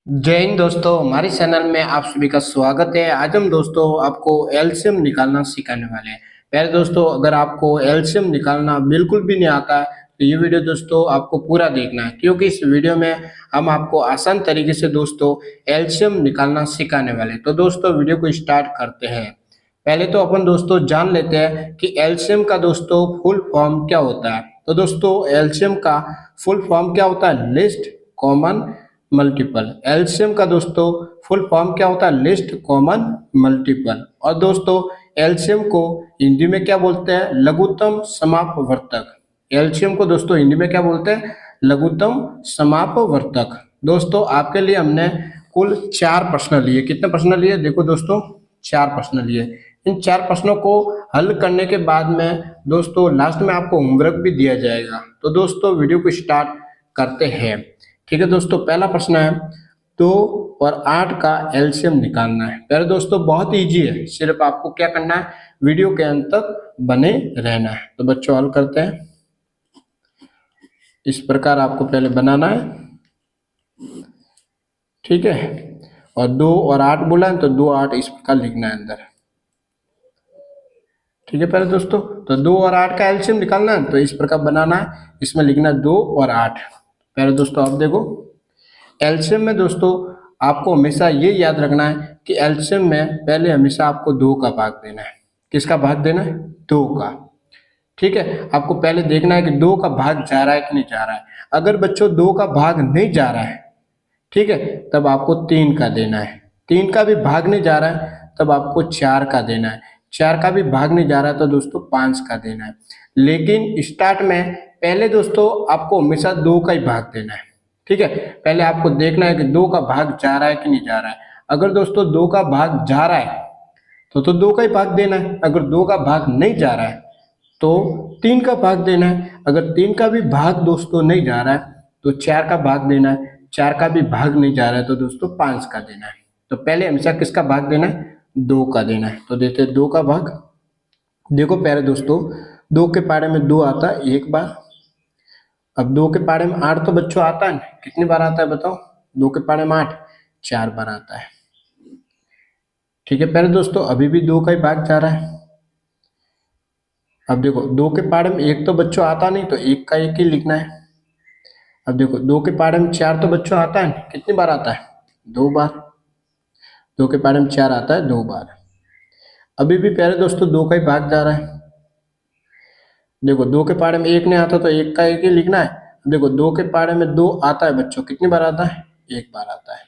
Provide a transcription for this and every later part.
जय हिंद दोस्तों, हमारे चैनल में आप सभी का स्वागत है। आज हम दोस्तों आपको एलसीएम निकालना सिखाने वाले हैं। पहले दोस्तों, अगर आपको एलसीएम निकालना बिल्कुल भी नहीं आता है तो ये वीडियो दोस्तों आपको पूरा देखना है, क्योंकि इस वीडियो में हम आपको आसान तरीके से दोस्तों एलसीएम निकालना सिखाने वाले हैं। तो दोस्तों वीडियो को स्टार्ट करते हैं। पहले तो अपन दोस्तों जान लेते हैं कि एलसीएम का दोस्तों फुल फॉर्म क्या होता है। तो दोस्तों एलसीएम का फुल फॉर्म क्या होता है? List common multiple. एलसीएम का दोस्तों फुल फॉर्म क्या होता है? List common multiple. और दोस्तों एलसीएम को हिंदी में क्या बोलते हैं? लघुत्तम समापवर्तक। एलसीएम को दोस्तों हिंदी में क्या बोलते हैं? लघुत्तम समापवर्तक। दोस्तों आपके लिए हमने कुल 4 प्रश्न लिए। कितने प्रश्न लिए? देखो दोस्तों 4 प्रश्न लिए। इन 4 प्रश्नों को हल करने के बाद में दोस्तों लास्ट में आपको होमवर्क भी दिया जाएगा। तो दोस्तों वीडियो को स्टार्ट करते हैं। ठीक है दोस्तों, पहला प्रश्न है 2 और 8 का एलसीएम निकालना है। पहले दोस्तों बहुत इजी है, सिर्फ आपको क्या करना है, वीडियो के अंत तक बने रहना है। तो बच्चों हल करते हैं। इस प्रकार आपको पहले बनाना है, ठीक है। और 2 और 8 बोला है तो 2 8 इस प्रकार लिखना है अंदर, ठीक है। पहले दोस्तों तो 2 और 8 का एलसीएम निकालना है तो इस प्रकार बनाना है। इसमें लिखना है 2 और 8। पहले दोस्तों आप देखो, एलसीएम में दोस्तों आपको हमेशा ये याद रखना है कि एलसीएम में पहले हमेशा आपको 2 का भाग देना है। किसका भाग देना है? 2 का, ठीक है। आपको पहले देखना है कि 2 का भाग जा रहा है कि नहीं जा रहा है। अगर बच्चों 2 का भाग नहीं जा रहा है, ठीक है, तब आपको 3 का देना है। 3 का भी भाग नहीं जा रहा है तब आपको 4 का देना है। 4 का भी भाग नहीं जा रहा है तो दोस्तों 5 का देना है। लेकिन स्टार्ट में पहले दोस्तों आपको हमेशा 2 का ही भाग देना है, ठीक है। पहले आपको देखना है कि 2 का भाग जा रहा है कि नहीं जा रहा है। अगर दोस्तों 2 का भाग जा रहा है तो 2 का ही भाग देना है। अगर 2 का भाग नहीं जा रहा है तो 3 का भाग देना है। अगर 3 का भी भाग दोस्तों नहीं जा रहा है तो 4 का भाग देना है। 4 का भी भाग नहीं जा रहा है तो दोस्तों 5 का देना है। तो पहले हमेशा किसका भाग देना है? 2 का देना है। तो देते हैं 2 का भाग। देखो पहले दोस्तों 2 के पारे में 2 आता है एक बार। अब 2 के पारे में 8 तो बच्चों आता है, कितनी बार आता है बताओ? 2 के पारे में 8 4 बार आता है, ठीक है। पहले दोस्तों अभी भी 2 का ही भाग जा रहा है। अब देखो 2 के पारे में 1 तो बच्चों आता नहीं तो 1 का 1 ही लिखना है। अब देखो 2 के पारे में 4 तो बच्चों आता है, कितनी बार आता है? 2 बार। 2 के पारे में 4 आता है 2 बार। अभी भी पहले दोस्तों 2 का ही भाग जा रहा है। देखो 2 के पारे में 1 नहीं आता तो 1 का 1 ही लिखना है। देखो 2 के पारे में 2 आता है बच्चों, कितनी बार आता है? 1 बार आता है,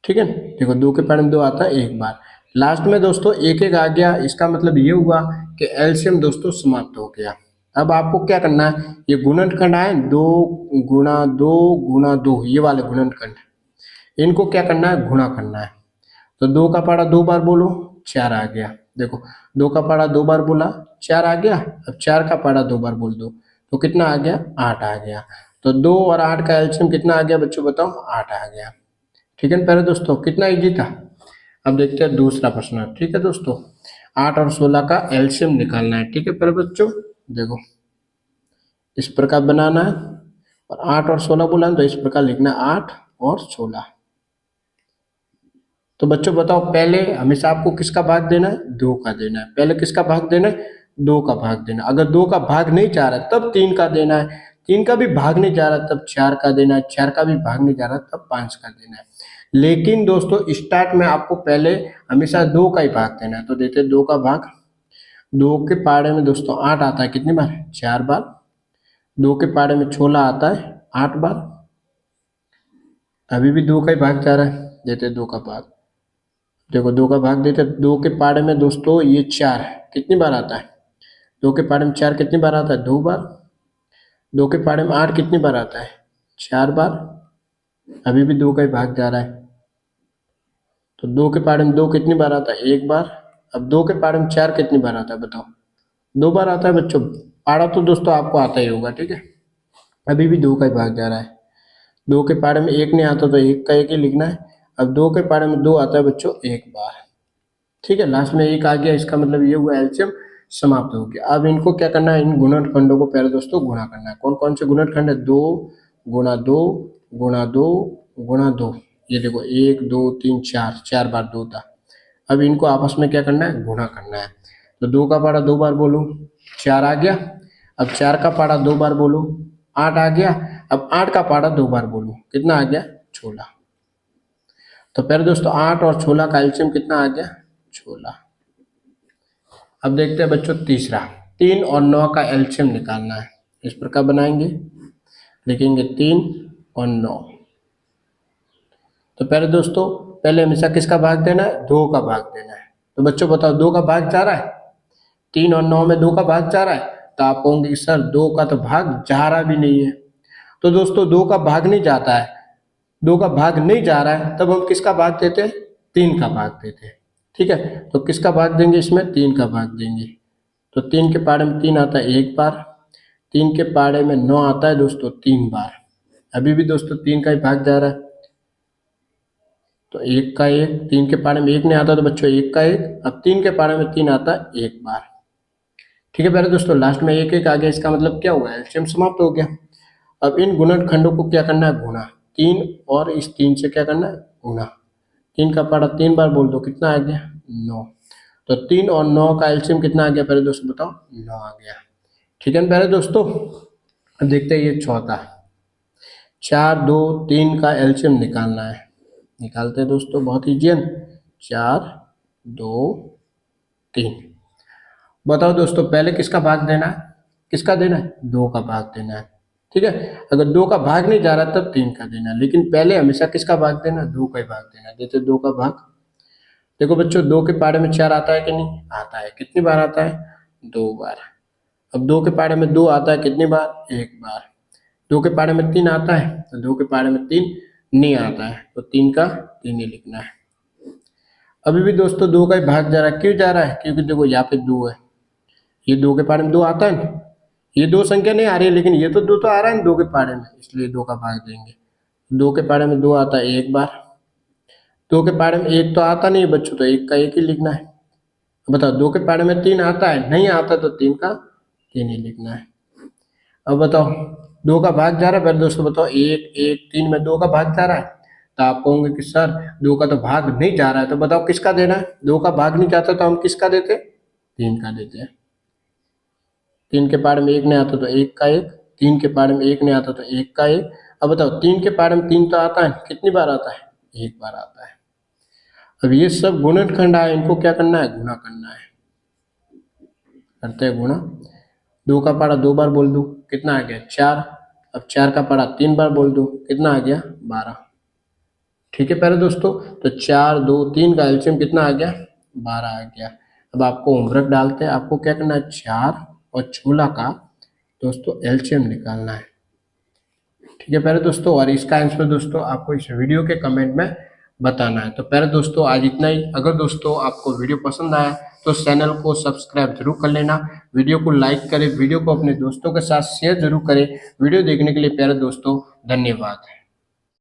ठीक है। देखो 2 के पारे में 2 आता है 1 बार। लास्ट में दोस्तों 1 1 आ गया, इसका मतलब ये हुआ कि एलसीएम दोस्तों समाप्त हो गया। अब आपको क्या करना है, ये गुणनखंड आए 2 गुणा 2 गुणा 2, ये वाले गुणनखंड, इनको क्या करना है? गुणा करना है। तो 2 का पारा 2 बार बोलो, 4 आ गया। देखो 2 का पारा 2 बार बोला, 4 आ गया। अब 4 का पारा 2 बार बोल दो तो कितना आ गया? 8 आ गया। तो 2 और 8 का एलसीएम कितना आ गया बच्चों बताओ? 8 आ गया, ठीक है। पहले दोस्तों कितना इजी था। अब देखते हैं दूसरा प्रश्न, ठीक है दोस्तों। 8 और 16 का एलसीएम निकालना है, ठीक है। पहले बच्चों देखो इस प्रकार बनाना है, और 8 और 16 बोला तो इस प्रकार लिखना है 8 और 16। तो बच्चों बताओ पहले हमेशा आपको किसका भाग देना है? 2 का देना है। पहले किसका भाग देना है? 2 का भाग देना। अगर 2 का भाग नहीं जा रहा तब 3 का देना है। 3 का भी भाग नहीं जा रहा तब 4 का देना है। 4 का भी भाग नहीं जा रहा तब 5 का देना है। लेकिन दोस्तों स्टार्ट में आपको पहले हमेशा 2 का ही भाग देना है। तो देते 2 का भाग। 2 के पारे में दोस्तों 8 आता है, कितनी बार? 4 बार। 2 के पारे में 16 आता है 8 बार। अभी भी 2 का ही भाग जा रहा है, देते 2 का भाग। देखो 2 का भाग देते, 2 के पारे में दोस्तों ये 4 कितनी बार आता है? 2 के पारे में 4 कितनी बार आता है? 2 बार। 2 के पारे में 8 कितनी बार आता है? 4 बार। अभी भी 2 का ही भाग जा रहा है। तो 2 के पारे में 2 कितनी बार आता है? 1 बार। अब 2 के पारे में 4 कितनी बार आता है बताओ? 2 बार आता है बच्चों। पारा तो दोस्तों आपको आता ही होगा, ठीक है। अभी भी 2 का ही भाग जा रहा है। 2 के पारे में 1 नहीं आता तो 1 का 1 ही लिखना है। अब 2 के पारे में 2 आता है बच्चों 1 बार, ठीक है। लास्ट में 1 आ गया, इसका मतलब ये हुआ एलसीएम समाप्त हो गया। अब इनको क्या करना है? इन गुणनखंडों को पहले दोस्तों गुणा करना है। कौन कौन से गुणनखंड है? 2 गुणा 2 गुणा 2 गुणा 2, ये देखो 1 2 3 4, 4 बार 2 था। अब इनको आपस में क्या करना है, गुणा करना है। तो 2 का पारा 2 बार बोलूँ 4 आ गया। अब 4 का पारा 2 बार बोलूँ 8 आ गया। अब 8 का पारा 2 बार बोलूँ कितना आ गया, 16। तो पहले दोस्तों 8 और 16 का एलसीएम कितना आ गया, 16। अब देखते हैं बच्चों तीसरा, 3 और 9 का एलसीएम निकालना है। इस प्रकार बनाएंगे, लिखेंगे 3 और 9। तो पहले दोस्तों पहले हमेशा किसका भाग देना है, 2 का भाग देना है। तो बच्चों बताओ 2 का भाग जा रहा है, 3 और 9 में 2 का भाग जा रहा है। तो आप कहोगे कि सर 2 का तो भाग जा रहा भी नहीं है। तो दोस्तों 2 का भाग नहीं जाता है, 2 का भाग नहीं जा रहा है, तब हम किसका भाग देते हैं, 3 का भाग देते हैं। ठीक है, तो किसका भाग देंगे इसमें, 3 का भाग देंगे। तो 3 के पारे में 3 आता है 1 बार, 3 के पारे में 9 आता है दोस्तों 3 बार। अभी भी दोस्तों 3 का ही भाग जा रहा है। तो 1 का 1, 3 के पारे में 1 नहीं आता तो बच्चों 1 का 1। अब 3 के पारे में 3 आता है 1 बार। ठीक है, पहले दोस्तों लास्ट में 1 1 आ गया, इसका मतलब क्या हुआ, एलसीएम समाप्त हो गया। अब इन गुणनखंडों को क्या करना है, गुणा। 3 और इस 3 से क्या करना है, गुणा। 3 का पारा 3 बार बोल दो कितना आ गया, 9। तो 3 और 9 का एलसीएम कितना आ गया, पहले दोस्तों बताओ, 9 आ गया। ठीक है पहले दोस्तों, अब देखते हैं ये चौथा, 4 2 3 का एलसीएम निकालना है। निकालते हैं दोस्तों, बहुत ईजी है। 4 2 3। बताओ दोस्तों पहले किसका भाग देना है, किसका देना है, 2 का भाग देना है। ठीक है, अगर 2 का भाग नहीं जा रहा तब 3 का देना है, लेकिन पहले हमेशा किसका भाग देना, 2 का ही भाग देना। देते 2 का भाग। देखो बच्चों 2 के पारे में 4 आता है कि नहीं, आता है। कितनी बार आता है, 2 बार। अब 2 के पारे में 2 आता है कितनी बार, 1 बार। 2 के पारे में 3 आता है, तो 2 के पारे में 3 नहीं आता है, तो 3 का 3 ही लिखना है। अभी भी दोस्तों 2 का ही भाग जा रहा है, क्यों जा रहा है, क्योंकि देखो यहाँ पे 2 है, ये 2 के पारे में 2 आता है ना, ये 2 संख्या नहीं आ रही है, लेकिन ये तो 2 तो आ रहा है ना 2 के पारे में, इसलिए 2 का भाग देंगे। 2 के पारे में 2 आता है 1 बार, 2 के पारे में 1 तो आता नहीं है बच्चों, तो 1 का 1 ही लिखना है। बताओ 2 के पारे में 3 आता है, नहीं आता तो 3 का 3 ही लिखना है। अब बताओ 2 का भाग जा रहा है, पहले दोस्तों बताओ 1 1 3 में 2 का भाग जा रहा है। तो आप कहोगे कि सर 2 का तो भाग नहीं जा रहा है, तो बताओ किसका देना है, 2 का भाग नहीं जाता तो हम किसका देते, 3 का देते हैं। 3 के पारे में 1 नहीं आता तो 1 का 1, 3 के पारे में 1 नहीं आता तो 1 का 1। अब बताओ 3 के पारे में 3 तो आता है, कितनी बार आता है, 1 बार आता है। अब ये सब गुणनखंड है, इनको क्या करना है, गुणा करना है। करते हैं गुणा। 2 का पारा 2 बार बोल दूं कितना आ गया, 4। अब 4 का पारा 3 बार बोल दूं कितना आ गया, 12। ठीक है पहले दोस्तों, तो 4 2 3 का एलसीएम कितना आ गया, 12 आ गया। अब आपको होमवर्क डालते हैं, आपको क्या करना है, 4 और 16 का दोस्तों एलसीएम निकालना है। ठीक है पहले दोस्तों, और इसका आंसर दोस्तों आपको इस वीडियो के कमेंट में बताना है। तो पहले दोस्तों आज इतना ही। अगर दोस्तों आपको वीडियो पसंद आया तो चैनल को सब्सक्राइब जरूर कर लेना, वीडियो को लाइक करें, वीडियो को अपने दोस्तों के साथ शेयर जरूर करें। वीडियो देखने के लिए प्यारे दोस्तों धन्यवाद।